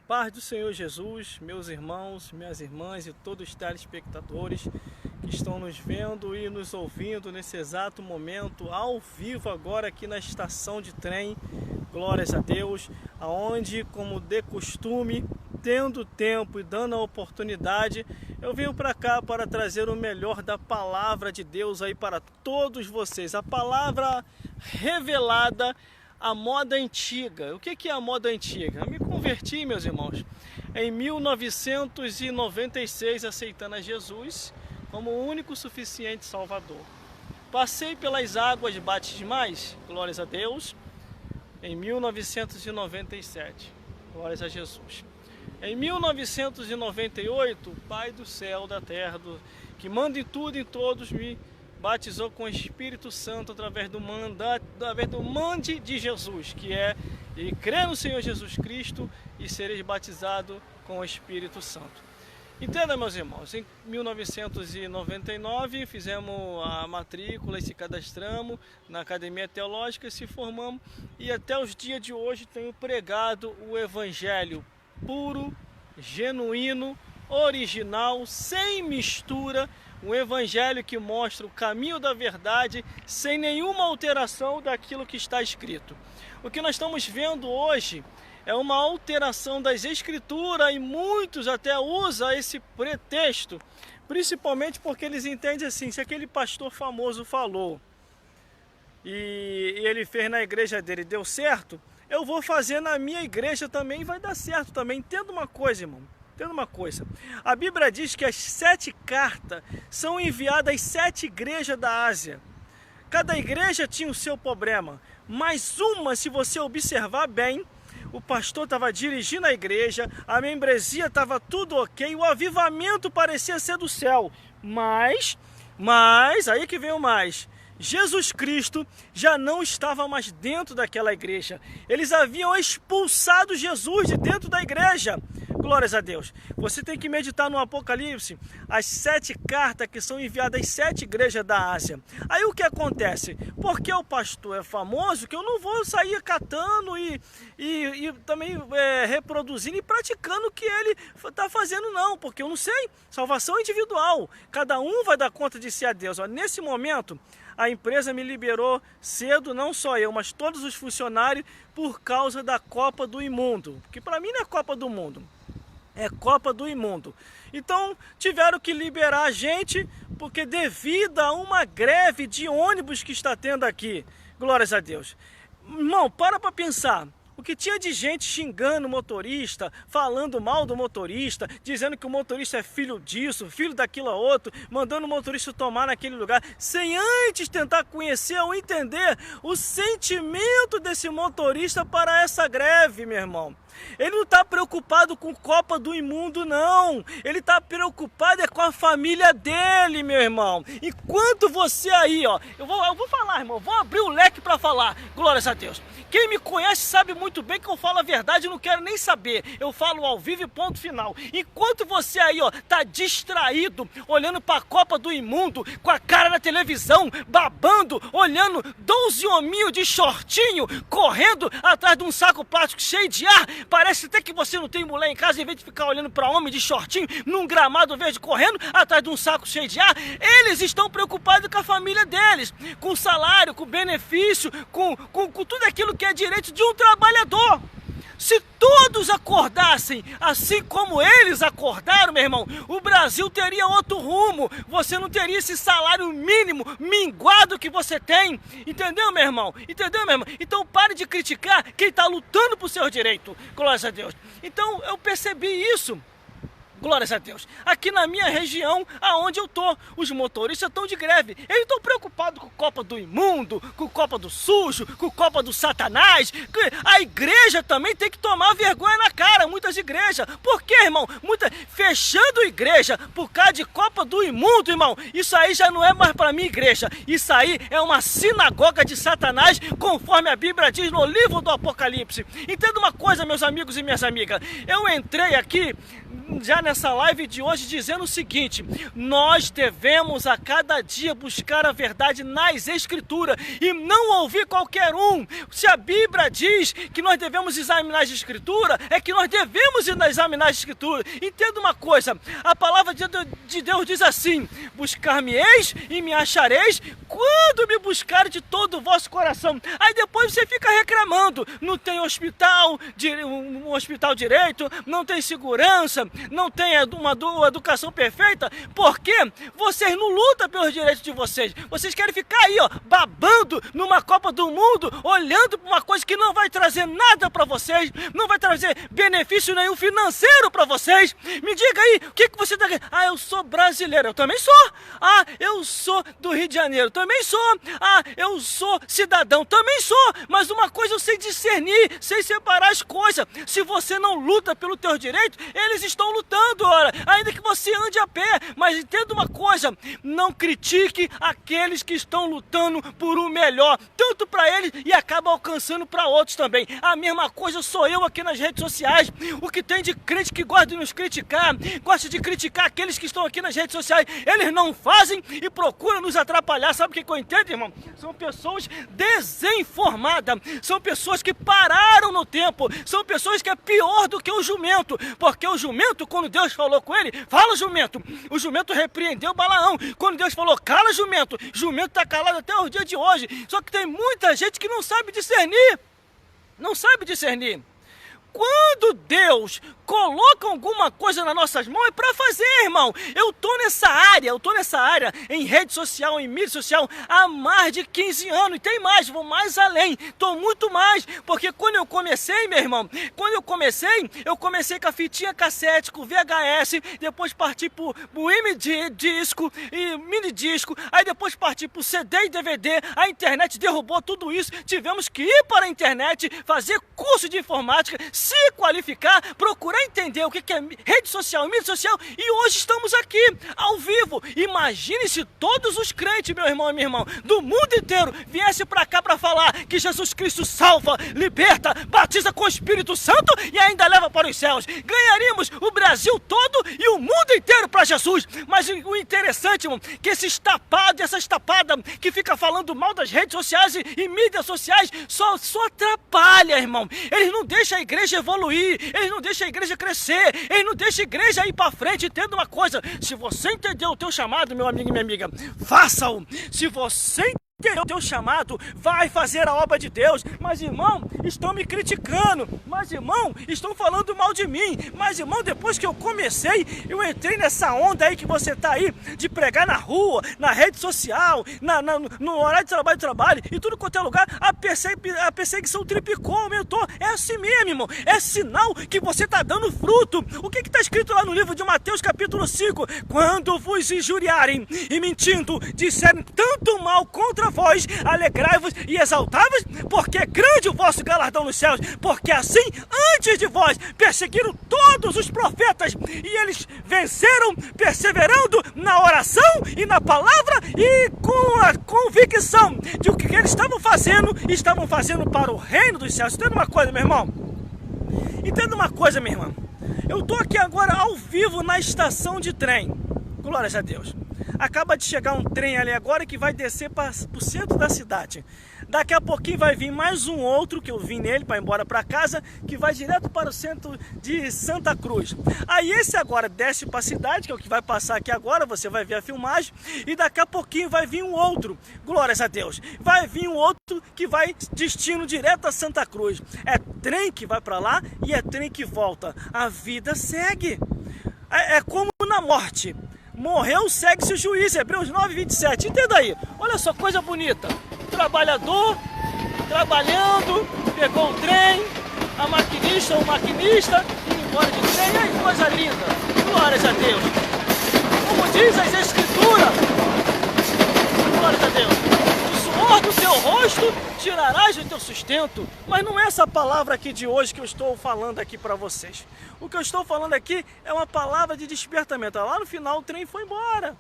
Paz do Senhor Jesus, meus irmãos, minhas irmãs e todos os telespectadores que estão nos vendo e nos ouvindo nesse exato momento, ao vivo agora aqui na estação de trem, glórias a Deus, aonde, como de costume, tendo tempo e dando a oportunidade, eu venho para cá para trazer o melhor da palavra de Deus aí para todos vocês, a palavra revelada, a moda antiga. O que é a moda antiga? Eu me converti, meus irmãos, em 1996, aceitando a Jesus como o único suficiente Salvador. Passei pelas águas batismais, glórias a Deus, em 1997, glórias a Jesus. Em 1998, o Pai do céu, da terra, que manda em tudo e em todos, me batizou com o Espírito Santo através do mande de Jesus, que é e crer no Senhor Jesus Cristo e sereis batizado com o Espírito Santo. Entenda, meus irmãos, em 1999 fizemos a matrícula e se cadastramos na Academia Teológica e se formamos, e até os dias de hoje tenho pregado o Evangelho puro, genuíno, original, sem mistura, um evangelho que mostra o caminho da verdade, sem nenhuma alteração daquilo que está escrito. O que nós estamos vendo hoje é uma alteração das escrituras, e muitos até usam esse pretexto, principalmente porque eles entendem assim: se aquele pastor famoso falou e ele fez na igreja dele, deu certo, eu vou fazer na minha igreja também e vai dar certo também. Entenda uma coisa, irmão. Entenda uma coisa. A Bíblia diz que as 7 cartas são enviadas às 7 igrejas da Ásia. Cada igreja tinha o seu problema. Mas uma, se você observar bem, o pastor estava dirigindo a igreja, a membresia estava tudo ok, o avivamento parecia ser do céu. Mas, aí que vem o mais. Jesus Cristo já não estava mais dentro daquela igreja. Eles haviam expulsado Jesus de dentro da igreja. Glórias a Deus. Você tem que meditar no Apocalipse, as 7 cartas que são enviadas às 7 igrejas da Ásia. Aí o que acontece? Porque o pastor é famoso, que eu não vou sair catando e também reproduzindo e praticando o que ele está fazendo, não. Porque eu não sei. Salvação individual. Cada um vai dar conta de si a Deus. Nesse momento, a empresa me liberou cedo, não só eu, mas todos os funcionários, por causa da Copa do Imundo. Porque para mim não é Copa do Mundo, é Copa do Imundo. Então tiveram que liberar a gente, porque devido a uma greve de ônibus que está tendo aqui. Glórias a Deus. Irmão, para pensar. O que tinha de gente xingando o motorista, falando mal do motorista, dizendo que o motorista é filho disso, filho daquilo a outro, mandando o motorista tomar naquele lugar, sem antes tentar conhecer ou entender o sentimento desse motorista para essa greve, meu irmão. Ele não está preocupado com Copa do Imundo, não. Ele está preocupado com a família dele, meu irmão. Enquanto você aí, ó, eu vou falar, irmão, vou abrir o leque para falar, glórias a Deus. Quem me conhece sabe muito bem que eu falo a verdade e não quero nem saber. Eu falo ao vivo e ponto final. Enquanto você aí, ó, tá distraído, olhando para a Copa do Imundo, com a cara na televisão, babando, olhando 12 hominhos de shortinho, correndo atrás de um saco plástico cheio de ar. Parece até que você não tem mulher em casa, em vez de ficar olhando para homem de shortinho, num gramado verde, correndo atrás de um saco cheio de ar. Eles estão preocupados com a família deles, com o salário, com o benefício, com tudo aquilo que é direito de um trabalhador. Se todos acordassem assim como eles acordaram, meu irmão, o Brasil teria outro rumo. Você não teria esse salário mínimo minguado que você tem. Entendeu, meu irmão? Entendeu, meu irmão? Então pare de criticar quem está lutando por seu direito. Glórias a Deus. Então eu percebi isso. Glórias a Deus. Aqui na minha região, aonde eu tô, os motoristas estão de greve. Eles estão preocupados com Copa do Imundo, com Copa do Sujo, com Copa do Satanás. A igreja também tem que tomar vergonha na cara, muitas igrejas. Por quê, irmão? Fechando igreja por causa de Copa do Imundo, irmão. Isso aí já não é mais para minha igreja. Isso aí é uma sinagoga de Satanás, conforme a Bíblia diz no livro do Apocalipse. Entenda uma coisa, meus amigos e minhas amigas. Eu entrei aqui já nessa live de hoje dizendo o seguinte: nós devemos a cada dia buscar a verdade nas escrituras e não ouvir qualquer um. Se a Bíblia diz que nós devemos examinar as escrituras, é que nós devemos devemos examinar as Escrituras. Entenda uma coisa, a palavra de Deus diz assim: buscar-me-eis e me achareis quando me buscar de todo o vosso coração. Aí depois você fica reclamando, não tem um hospital direito, não tem segurança, não tem uma educação perfeita, porque vocês não lutam pelos direitos de vocês. Vocês querem ficar aí, ó, babando numa Copa do Mundo, olhando para uma coisa que não vai trazer nada para vocês, não vai trazer benefício nenhum financeiro para vocês. Me diga aí, o que você está ganhando? Ah, eu sou brasileiro, eu também sou. Ah, eu sou do Rio de Janeiro, também sou. Ah, eu sou cidadão, também sou. Mas uma coisa eu sei discernir, sei separar as coisas. Se você não luta pelo teu direito, eles estão lutando, ora, ainda que você ande a pé. Mas entenda uma coisa, não critique aqueles que estão lutando por um melhor, tanto para eles e acaba alcançando para outros também. A mesma coisa sou eu aqui nas redes sociais. O que tem de crente que gosta de nos criticar, gosta de criticar aqueles que estão aqui nas redes sociais, eles não fazem e procuram nos atrapalhar. Sabe o que eu entendo, irmão? São pessoas desinformadas, são pessoas que pararam no tempo, são pessoas que é pior do que o jumento, porque o jumento, quando Deus falou com ele, fala jumento, o jumento repreendeu Balaão. Quando Deus falou, cala jumento, jumento está calado até o dia de hoje. Só que tem muita gente que não sabe discernir, não sabe discernir. Quando Deus coloca alguma coisa nas nossas mãos, é para fazer, irmão. Eu tô nessa área em rede social, em mídia social, há mais de 15 anos, e tem mais, vou mais além, tô muito mais, porque quando eu comecei, meu irmão, eu comecei com a fitinha cassete, com VHS, depois parti pro MD disco e mini disco, aí depois parti pro CD e DVD, a internet derrubou tudo isso, tivemos que ir para a internet, fazer curso de informática, se qualificar, procurar entender o que é rede social, mídia social, e hoje estamos aqui, ao vivo. Imagine se todos os crentes, meu irmão e minha irmã, do mundo inteiro, viessem para cá para falar que Jesus Cristo salva, liberta, batiza com o Espírito Santo e ainda leva para os céus. Ganharíamos o Brasil todo e o mundo inteiro para Jesus. Mas o interessante, irmão, que esses tapados, essas tapadas que fica falando mal das redes sociais e mídias sociais, só atrapalha, irmão. Eles não deixam a igreja evoluir, eles não deixam a igreja crescer, eles não deixam a igreja ir para frente. Entenda uma coisa, se você entendeu o teu chamado, meu amigo e minha amiga, faça-o. Se você o teu chamado, vai fazer a obra de Deus. Mas irmão, estão me criticando, mas irmão, estão falando mal de mim, mas irmão, depois que eu comecei, eu entrei nessa onda aí que você está aí, de pregar na rua, na rede social, no horário de trabalho, e tudo quanto é lugar, a perseguição triplicou, aumentou. É assim mesmo, irmão, é sinal que você está dando fruto. O que está escrito lá no livro de Mateus capítulo 5? Quando vos injuriarem e mentindo disserem tanto mal contra vós, alegrai-vos e exaltai-vos, porque é grande o vosso galardão nos céus, porque assim, antes de vós, perseguiram todos os profetas, e eles venceram, perseverando na oração e na palavra, e com a convicção de o que eles estavam fazendo para o reino dos céus. Entenda uma coisa, meu irmão, entenda uma coisa, minha irmã, eu estou aqui agora ao vivo na estação de trem, glórias a Deus. Acaba de chegar um trem ali agora que vai descer para o centro da cidade. Daqui a pouquinho vai vir mais um outro, que eu vim nele para ir embora para casa, que vai direto para o centro de Santa Cruz. Aí esse agora desce para a cidade, que é o que vai passar aqui agora, você vai ver a filmagem, e daqui a pouquinho vai vir um outro, glórias a Deus, vai vir um outro que vai destino direto a Santa Cruz. É trem que vai para lá e é trem que volta. A vida segue. É como na morte. Morreu, segue-se o juízo, Hebreus 9, 27. Entenda aí, olha só, coisa bonita. Trabalhador, trabalhando, pegou o trem, a maquinista ou maquinista, indo embora de trem. Aí, coisa linda, glórias a Deus. Como diz as Escrituras, glórias a Deus, o suor do teu rosto tirarás do teu sustento. Mas não é essa palavra aqui de hoje que eu estou falando aqui para vocês. O que eu estou falando aqui é uma palavra de despertamento. Lá no final o trem foi embora.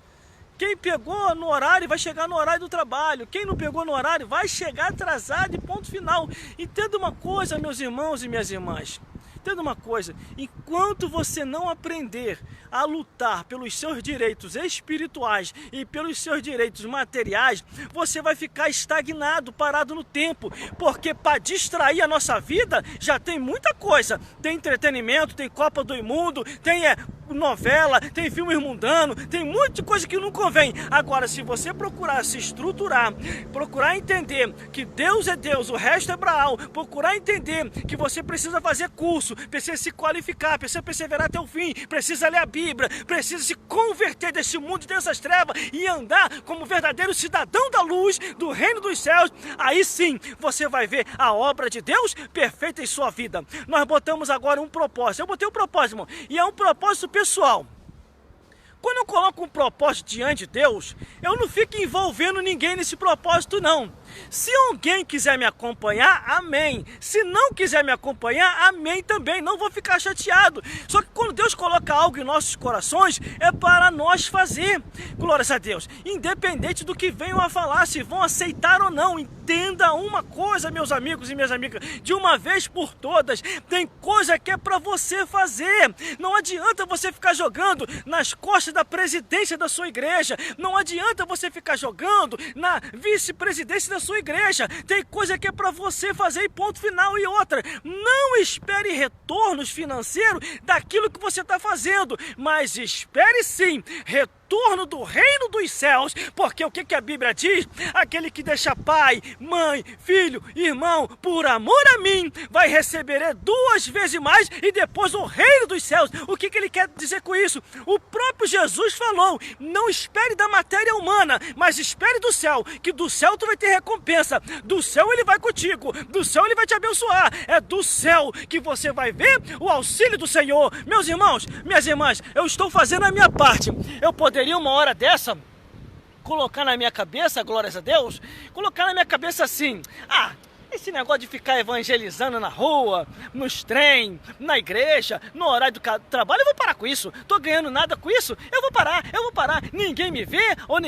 Quem pegou no horário vai chegar no horário do trabalho. Quem não pegou no horário vai chegar atrasado e ponto final. Entenda uma coisa, meus irmãos e minhas irmãs. Entenda uma coisa, enquanto você não aprender a lutar pelos seus direitos espirituais e pelos seus direitos materiais, você vai ficar estagnado, parado no tempo, porque para distrair a nossa vida já tem muita coisa, tem entretenimento, tem Copa do Mundo, tem novela, tem filme mundano, tem muita coisa que não convém. Agora, se você procurar se estruturar, procurar entender que Deus é Deus, o resto é Baal, procurar entender que você precisa fazer curso, precisa se qualificar, precisa perseverar até o fim, precisa ler a Bíblia, precisa se converter desse mundo, dessas trevas e andar como verdadeiro cidadão da luz, do reino dos céus, aí sim você vai ver a obra de Deus perfeita em sua vida. Nós botamos agora um propósito, eu botei um propósito, irmão, e é um propósito pessoal. Quando eu coloco um propósito diante de Deus, eu não fico envolvendo ninguém nesse propósito, não. Se alguém quiser me acompanhar, amém. Se não quiser me acompanhar, amém também. Não vou ficar chateado. Só que quando Deus coloca algo em nossos corações, é para nós fazer. Glórias a Deus. Independente do que venham a falar, se vão aceitar ou não. Entenda uma coisa, meus amigos e minhas amigas. De uma vez por todas, tem coisa que é para você fazer. Não adianta você ficar jogando nas costas da presidência da sua igreja. Não adianta você ficar jogando na vice-presidência da sua igreja. Tem coisa que é para você fazer e ponto final. E outra, não espere retornos financeiros daquilo que você está fazendo, mas espere sim retorno do reino dos céus, porque o que a Bíblia diz? Aquele que deixa pai, mãe, filho, irmão, por amor a mim, vai receber 2 vezes mais e depois o reino dos céus. O que ele quer dizer com isso? O próprio Jesus falou, não espere da matéria humana, mas espere do céu, que do céu tu vai ter recompensa, do céu ele vai contigo, do céu ele vai te abençoar, é do céu que você vai ver o auxílio do Senhor. Meus irmãos, minhas irmãs, eu estou fazendo a minha parte. Eu poderia uma hora dessa colocar na minha cabeça, glórias a Deus, colocar na minha cabeça assim, esse negócio de ficar evangelizando na rua, nos trem, na igreja, no horário do trabalho, eu vou parar com isso. Tô ganhando nada com isso, eu vou parar. Ninguém me vê, ou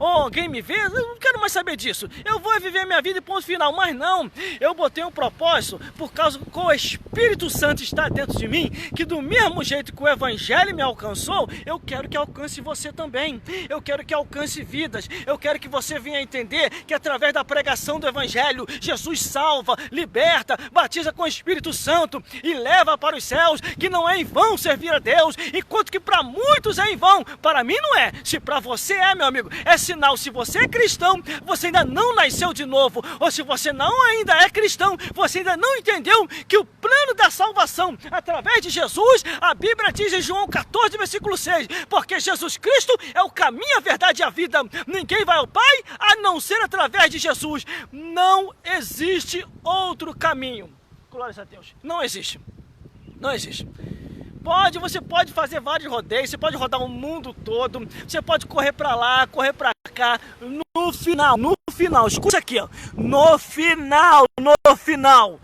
alguém me vê, eu não quero mais saber disso. Eu vou viver minha vida e ponto final. Mas não, eu botei um propósito, por causa que o Espírito Santo está dentro de mim, que do mesmo jeito que o Evangelho me alcançou, eu quero que alcance você também. Eu quero que alcance vidas. Eu quero que você venha entender que através da pregação do Evangelho, Jesus salva, liberta, batiza com o Espírito Santo e leva para os céus, que não é em vão servir a Deus, enquanto que para muitos é em vão, para mim não é. Se para você é, meu amigo, é sinal. Se você é cristão, você ainda não nasceu de novo, ou se você não ainda é cristão, você ainda não entendeu que o plano da salvação através de Jesus, a Bíblia diz em João 14, versículo 6, porque Jesus Cristo é o caminho, a verdade e a vida. Ninguém vai ao Pai a não ser através de Jesus. Não existe outro caminho. Glórias a Deus. Não existe. Não existe. Você pode fazer vários rodeios, você pode rodar o mundo todo, você pode correr para lá, correr para cá. No final, escuta aqui, ó. No final,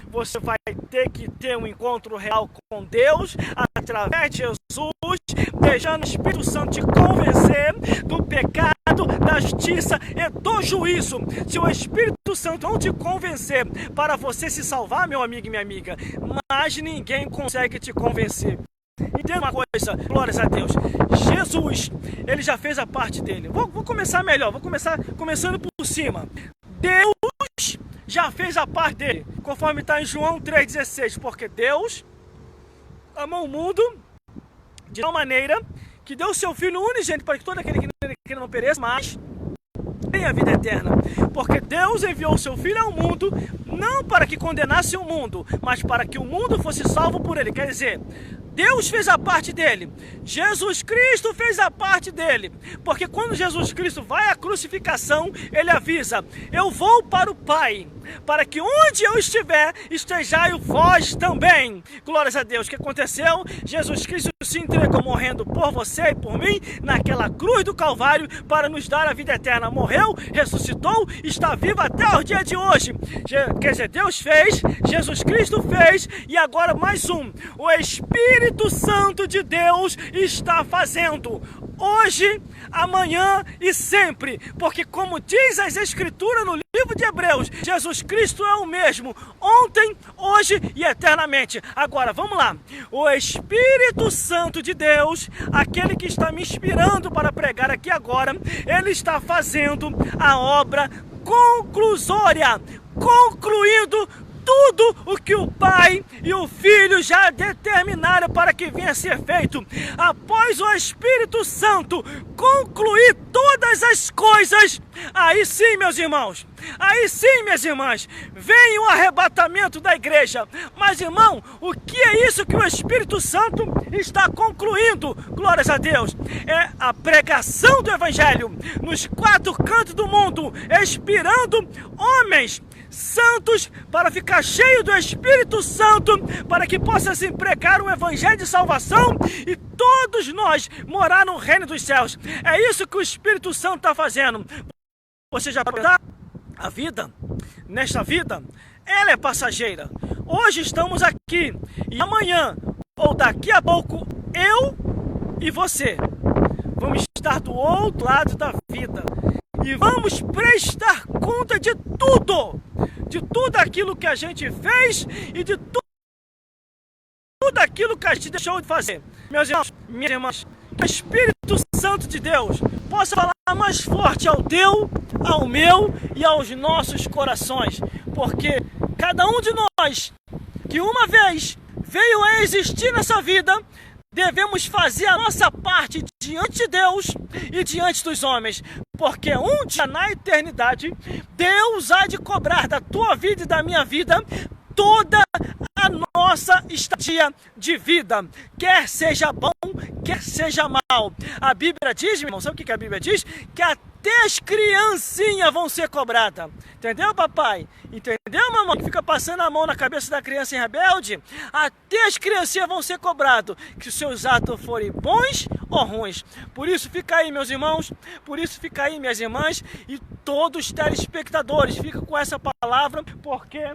você vai ter que ter um encontro real com Deus, através de Jesus, deixando o Espírito Santo te convencer do pecado, da justiça e do juízo. Se o Espírito Santo não te convencer para você se salvar, meu amigo e minha amiga, mas ninguém consegue te convencer. Entenda uma coisa, glórias a Deus. Jesus, ele já fez a parte dele. Vou começar melhor, começando por cima. Deus já fez a parte dele, conforme está em João 3,16. Porque Deus amou o mundo de tal maneira que deu o seu Filho unigênito para que todo aquele que não pereça, mas tenha a vida eterna. Porque Deus enviou o seu Filho ao mundo, não para que condenasse o mundo, mas para que o mundo fosse salvo por ele. Quer dizer, Deus fez a parte dele, Jesus Cristo fez a parte dele, porque quando Jesus Cristo vai à crucificação, ele avisa, eu vou para o Pai, para que onde eu estiver, estejai vós também. Glórias a Deus. O que aconteceu? Jesus Cristo se entregou morrendo por você e por mim, naquela cruz do Calvário, para nos dar a vida eterna. Morreu, ressuscitou, está vivo até o dia de hoje. Quer dizer, Deus fez, Jesus Cristo fez, e agora mais um, o Espírito Santo de Deus está fazendo, hoje, amanhã e sempre, porque como diz as Escrituras no livro livro de Hebreus, Jesus Cristo é o mesmo, ontem, hoje e eternamente. Agora, vamos lá. O Espírito Santo de Deus, aquele que está me inspirando para pregar aqui agora, ele está fazendo a obra conclusória, concluindo tudo o que o Pai e o Filho já determinaram para que venha a ser feito. Após o Espírito Santo concluir todas as coisas, aí sim, meus irmãos, aí sim, minhas irmãs, vem o arrebatamento da igreja. Mas, irmão, o que é isso que o Espírito Santo está concluindo? Glórias a Deus. É a pregação do Evangelho nos 4 cantos do mundo, inspirando homens santos para ficar cheio do Espírito Santo, para que possa se pregar um evangelho de salvação e todos nós morar no reino dos céus. É isso que o Espírito Santo está fazendo. Você já perguntou? A vida, nesta vida, ela é passageira. Hoje estamos aqui e amanhã, ou daqui a pouco, eu e você vamos estar do outro lado da vida e vamos prestar conta de tudo aquilo que a gente fez e de tudo aquilo que a gente deixou de fazer. Meus irmãos, minhas irmãs, que o Espírito Santo de Deus possa falar mais forte ao teu, ao meu e aos nossos corações, porque cada um de nós que uma vez veio a existir nessa vida, devemos fazer a nossa parte diante de Deus e diante dos homens, porque um dia na eternidade, Deus há de cobrar da tua vida e da minha vida toda a nossa estadia de vida, quer seja bom, quer seja mal. A Bíblia diz, meu irmão, sabe o que a Bíblia diz? Que até as criancinhas vão ser cobradas. Entendeu, papai? Entendeu, mamãe? Que fica passando a mão na cabeça da criança em rebelde? Até as criancinhas vão ser cobradas, que os seus atos forem bons ou ruins. Por isso fica aí, meus irmãos, por isso fica aí, minhas irmãs, e todos os telespectadores, fica com essa palavra, porque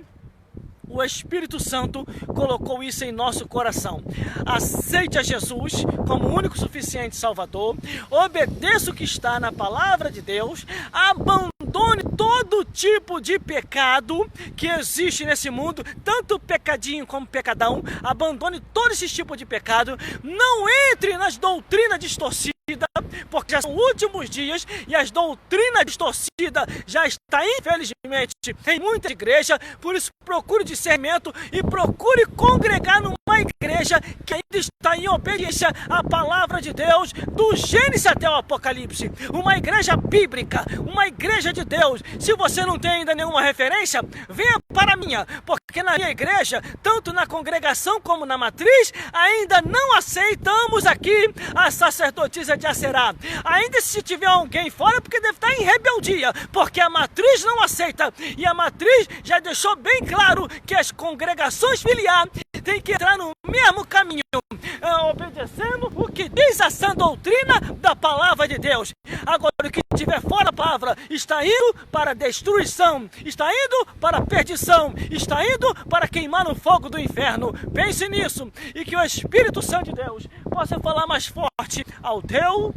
o Espírito Santo colocou isso em nosso coração. Aceite a Jesus como o único suficiente Salvador. Obedeça o que está na palavra de Deus. Abandone todo tipo de pecado que existe nesse mundo, tanto pecadinho como pecadão. Abandone todo esse tipo de pecado. Não entre nas doutrinas distorcidas, porque já são últimos dias e as doutrinas distorcidas já está infelizmente em muita igreja. Por isso procure discernimento e procure congregar numa igreja que ainda está em obediência à palavra de Deus, do Gênesis até o Apocalipse, uma igreja bíblica, uma igreja de Deus. Se você não tem ainda nenhuma referência, venha para a minha, porque na minha igreja, tanto na congregação como na matriz, ainda não aceitamos aqui a sacerdotisa de Aserá. Ainda se tiver alguém fora, porque deve estar em rebeldia, porque a matriz não aceita, e a matriz já deixou bem claro que as congregações filiares têm que entrar no mesmo caminho, obedecendo o que diz a sã doutrina da palavra de Deus. Agora, o que estiver fora da palavra está indo para a destruição, está indo para a perdição, está indo para queimar no fogo do inferno. Pense nisso, e que o Espírito Santo de Deus possa falar mais forte ao teu,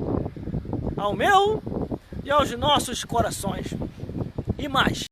ao meu e aos nossos corações. E mais,